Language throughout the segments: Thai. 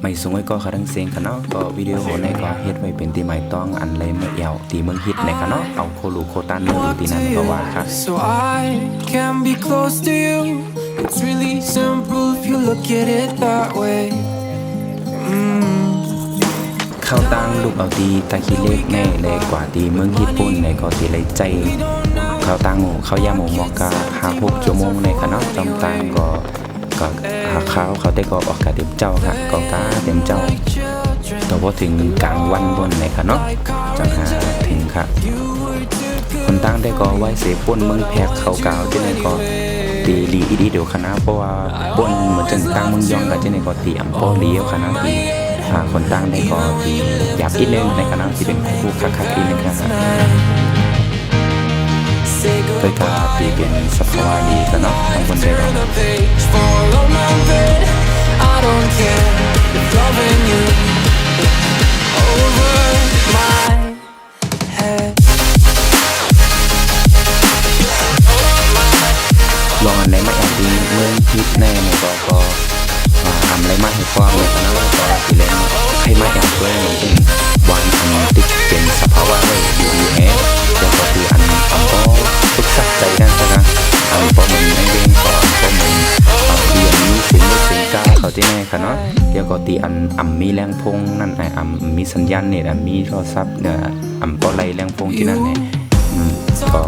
ไม่สูงไว้ก็ขาทั้งเสียงค่ะเนาะก็วิดีโอในก็เฮ็ดไว้เป็นตีหมายต้องอันเลยเมื่อเอวตีเมืองฮิตในค่ะเนาะเอาโคลูโคตันมาดูตีนั้นก็ว่าค่ะ So I can be close to you. It's really simple if you look at it that way. เข้าตั้งลูกเอาตีตาขี้เล็กแน่เลยกว่าตีเมืองญี่ปุ่นในก็ตีเลยใจเข้าตั้งเขาย่าหมูมอกา5-6 ชั่วโมงในค่ะเนาะจำตั้งก็หาเขาได้ก็ออกกาเต็มเจ้าค่ะก็กาเต็มเจ้าแต่พอถึงกลางวันบนในค่ะเนาะจังหาถึงค่ะคนตั้งได้ก็ไว้เสป่นเมืองแพกเขากาวที่ไหนก็ตีลีอีดีเดี๋ยวคณะเพราะว่าป่นเหมือนจังตั้งเมืองยองกับที่ไหนก็ตีอัมโปลีเอาคณะตีคนตั้งได้ก็ตีหยาบอีกนึงในคณะที่เป็นคู่คักๆอีกนึงค่ะโดยการตีเป็นสภาวะดีกันเนาะทั้งคนได้ก็ Follow my bed. I don't care if loving you over my head. ลองอันไหนมาแอบดีเมืองฮิตแน่เนี่ยก็ทำอะไรมาให้ความเลยนะว่าก็ทีเล่นใครมาแอบด้วยเป็นวันอันติดเป็นสภาวะเลยอยู่ดีแฮะแล้วก็คืออันก็ทุกสักใจกันซะนะอันก็มันในเรื่องก่อนก็มันเรียนมีสิ่งก้าเขาที่ไหนค่ะเนาะเดี๋ยวก็ตีอันมีแรงพงนั่นไอ้มีสัญญาณเน็ตมีโทรศัพท์เนี่ยก็ไล่แรงพงที่นั่นเนี่ยก็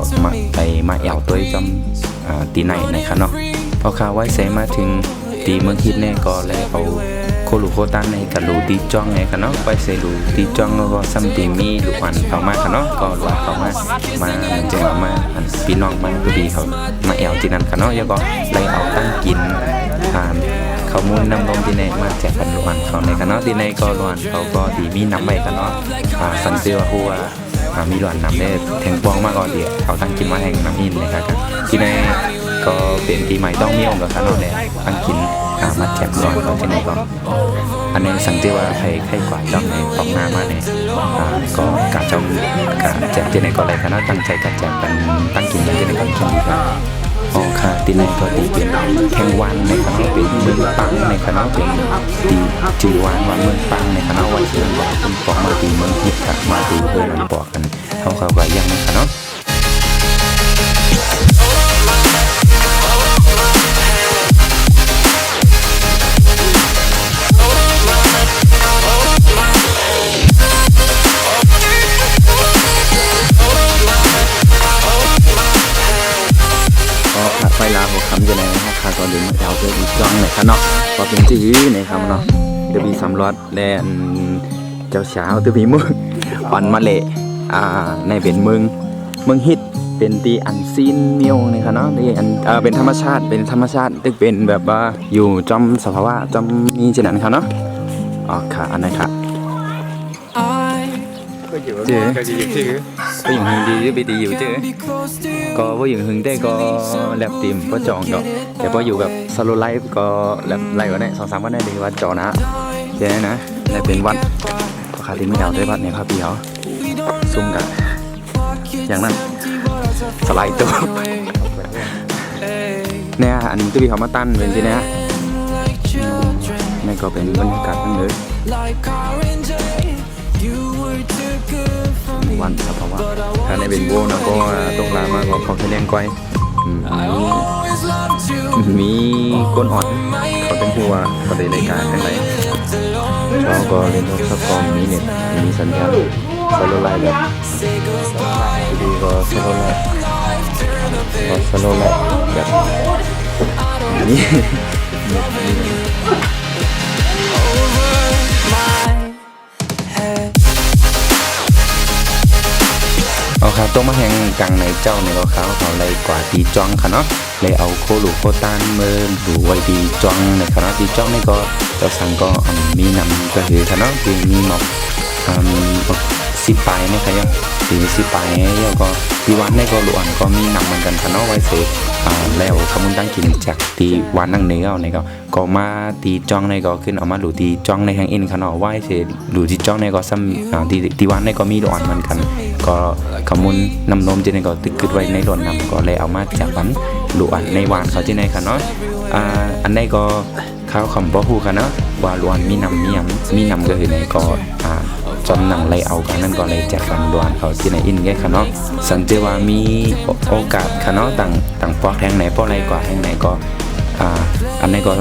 มาแอวตัวจำตีไหนค่ะเนาะพอข่าวไว้ใส่มาถึงตีเมืองฮิตแน่ก็เลยเอาโคลูโคตันในกับลูตีจ้องไงค่ะเนาะไปใส่ลูตีจ้องแล้วก็ซัมตีมีลูกอันเข้ามาค่ะเนาะก็ลูกเข้ามามันจะเอามาพี่น้องมาก็ดีเขามาแอวที่นั่นค่ะเนาะแล้วก็เลยเอาตั้งกินผ่านข้อมูลนำลงที่ในมาแจกกันลูกอันเขาในค่ะเนาะที่ในก็ลูกอันเขาก็ดีมีนำไปค่ะเนาะสันเซียวหัวมีหลวนนำได้แทงปองมากก่อนเดียวเขาตั้งกินมาแทงน้ำหินเลยครับที่ในก็เป็นตีใหม่ต้องเมี่ยวกับคานอเนี่ยตั้งกินมาแจกหลวนเขาที่ไหนก่อนอันนี้สังเกตว่าใครกว่าจ้องในตอกหน้ามาเนี่ยก็กาจ้องกาแจกที่ไหนก็เลยคณะตั้งใจกาแจกกันตั้งกินที่ไหนก็กินดีครับอ๋อค่ะที่ไหนก็ตีเป็นแข่งวันในคณะเป็นเมืองปังในคณะเป็นตีจือวันเมืองปังในคณะวันเชียงบอกคุณปอกมาตีเมืองฮิตค่ะมาตีเพื่อนบอกกันเขาก็ยังในคณะไฟลาหัวคำจะในห้องคาตอนเดินมาเอาไปอีกจ้องเลยค่ะเนาะพอเป็นจื้อในคำเนาะจะมีสำรวจแลนเจ้าเช้าจะมีมึงปันมาเละในเป็นเมืองฮิตเป็นตีอันซีนเมียวในค่ะเนาะตีอันเป็นธรรมชาติตึกเป็นแบบว่าอยู่จอมสภาวะจอมมีเจนันค่ะเนาะอ๋อค่ะอันไหนค่ะเจ๊ก็อยู่หึงดีไปตีอยู่เจ๊ก็ว่าอยู่หึงได้ก็แลบตีมก็จองดอกแต่พออยู่แบบสโลไลฟ์ก็แลบไล่วันนี้2-3 วันได้ดีว่าจอนะเจ๊นะได้เป็นวันก็ขาดที่ไม่เอาได้บัดเนี่ยครับพี่เขาซุ่มกันอย่างนั้นสไลด์ตัวเนี่ยอันนี้ตัวพี่เขามาตั้นเป็นที่นี่นี่ก็เป็นบรรยากาศทั้งเลยวันสภาวะถ้าในเป็นโบนะก็ตกลามาก็เขาแสดงก้อยมีก้นอ่อนเขาเป็นหัวเขาได้รายการอะไรเขาก็เล่นโทรศัพท์ก็มีเน็ตมีสัญญาณโซโลไลท์แบบดีก็โซโลไลท์แบบนี้เอาครับต้องมาแหงกลางในเจ้าในเราเขาเลยกว่าตีจ้องค่ะเนาะเลยเอาโคลูโคตันเมื่อดูไว้ตีจ้องในคณะตีจ้องนี่ก็เจ้าสังก็มีนำก็คือค่ะเนาะคือมีหมอกสิปลายนะครับยังตีสิปลายแล้วก็ตีวันนี่ก็หลวนก็มีนำเหมือนกันค่ะเนาะไว้เสกแล้วขมุนตั้งกินจากตีวันนั่งเนื้อในก็มาตีจ้องในก็ขึ้นเอามาหลูตีจ้องในแห่งอินค่ะเนาะไว้เสกหลูตีจ้องในก็ซ้ำตีวันในก็มีหลวนเหมือนกันก็ขมุนนำนมจีในก็ตึกขึ้นไว้ในหลวนนำก็เลยเอามาจากวันหลวนในวานเขาจีในค่ะเนาะอันนี้ก็ ข้าวคำบ่ฮู้ค่ะเนาะว่าล้วนมีนำมีหยังมีนำก็คือในก็จอมหนังไลเอากันนั่นก็เลยแจกกันด่วนเขาที่ในอินแกค่ะเนาะสังเกตว่ามีโอกาสค่ะเนาะต่างปอกแห่งไหนปอกไรกว่าแห่งไหนก็อันไหนก็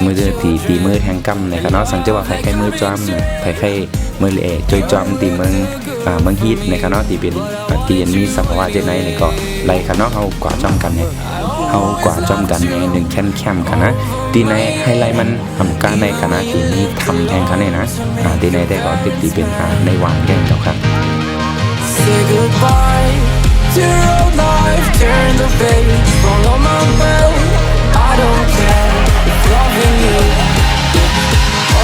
มือตีมือแทงกำเนี่ยค่ะเนาะสังเกตว่าใครมือจ้ำเนี่ยใครมือเละจอยจ้ำตีเมืองฮีทเนี่ยค่ะเนาะตีเป็นตียันมีสภาวะเจนไหนเนี่ยก็ไรค่ะเนาะเขากว่าจ้ำกันเนี่ยเขากว่าจ้ำกันในหนึ่งแคมค่ะนะตีในไฮไลท์มันทำการในคณะตีนี้ทำแทงค่ะเนี่ยนะตีในได้ก็ตีเป็นในวางแย่งเจ้าค่ะ Say goodbye to your old life, turn the page, follow my will. I don't care if loving you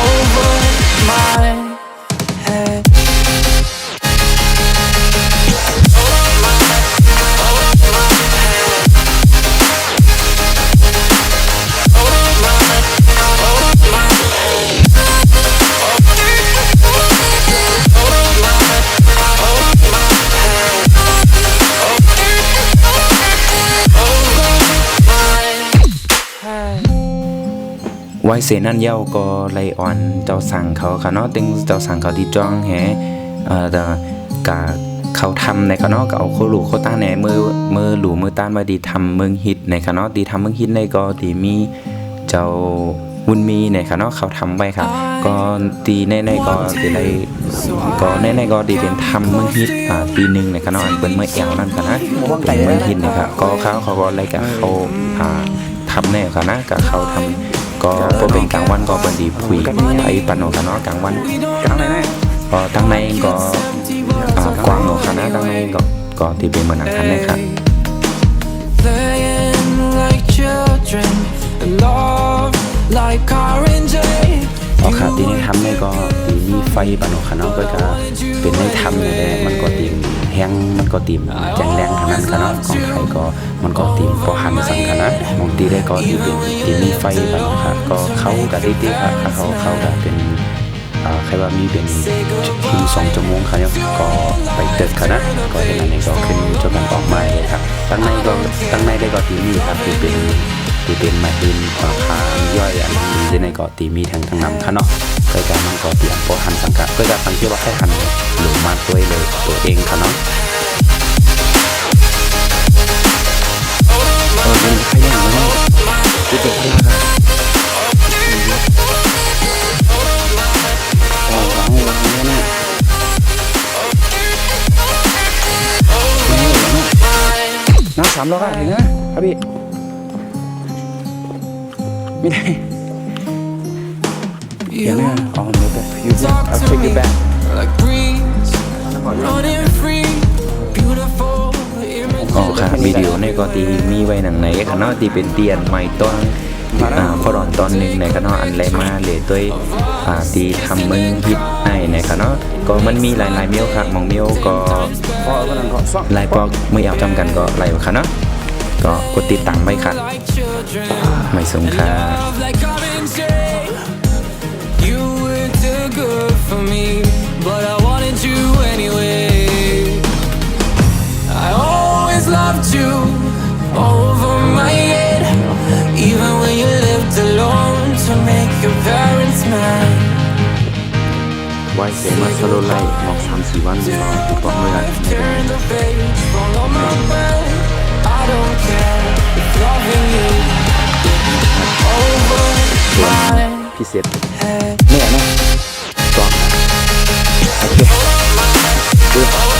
over my head. ไว้เสนั่นเย้าก็ไลออนเจ้าสั่งเขาค่ะเนาะตึงเจ้าสั่งเขาที่จ้องแฮแต่กะเขาทำในค่ะเนาะก็เอาโคหลูโคต้าแหนมือหลูมือต้านมาดีทำเมืองฮิตในค่ะเนาะดีทำเมืองฮิตในก็ดีมีเจ้าวุ้นมีในค่ะเนาะเขาทำไว้ค่ะก็ตีในก็ดีไรก็ในก็ดีเป็นทำเมืองฮิตปีนึงในค่ะเนาะอันเป็นเมื่อแอวนั่นค่ะนะแต่เมืองฮิตนะครับก็เขาก็อะไรกับเขาทำแน่ค่ะนะกับเขาทำก็เป็นกลางวันก็เป็นดีผุยไปปนกันเนาะกลางวันกลางไหนก็ตั้งในก็กว้างเนาะค่ะนะตั้งในก็ที่เป็นเหมือนกันนะครับ Playing like children, love like oranges. อ๋อค่ะทีนี้ทำเนี่ยก็ตีมีไฟปะเนาะค่ะเนาะก็จะเป็นได้ทำเนี่ยมันก็ตีมแห้งมันก็ตีมแจงแรงขนาดค่ะเนาะของไทยก็มันก็ตีมพอหันสังค่ะนะมองตีได้ก็ตีเป็นตีมีไฟปะเนาะค่ะก็เข้ากับตีค่ะเขากับเป็นใครว่ามีเป็นที2 ชั่วโมงค่ะเนี่ยก็ไปเติร์ค่ะนะก็เห็นอันนี้ก็ขึ้นจนมันออกมาเลยครับตั้งในได้ก็ตีมีครับที่เป็นไม้ดินพาย่อยอันนี้ในก็ตีมีทั้งนำค่ะเนาะก็การมันก็เตรียมพอหันสังกัดก็จะสังเกตว่าแค่หันหรือมาตัวเลยตัวเองค่ะเนาะเป็นขยันนะที่เป็นพลาดน้ำ300ถึงนะครับพี่ไม่ได้เดี๋ยวนะอ๋อเดี๋ยวแบบยูจะเอาเช็คดูแบบ Like breeze, running free, beautiful อ๋อค่ะวิดีโอในก็ตีมีไว้หนังไหนค่ะเนาะตีเป็นเตียนใหม่ต้นพอดอนตอนหนึ่งในค่ะเนาะอันไรมาเลยด้วยตีทำมึงฮิตในค่ะเนาะก็มันมีหลายเมียวค่ะมองเมียวก็ลายปอกไม่เอาจำกันก็ไรค่ะเนาะก็กดติดตามไว้ค่ะไม่สงค่ะ You were too good for me, but I wanted you anyway. I always loved you over my head, even when you lived alone to make your parents mad. ไว้เสมาสโลไลหมอก3-4 วันรอถูกต้องเมื่อในเดือน Turn the page, follow my will. I don't care if loving you over my พิเศษ head. เนี่ยนะก่อนโอเค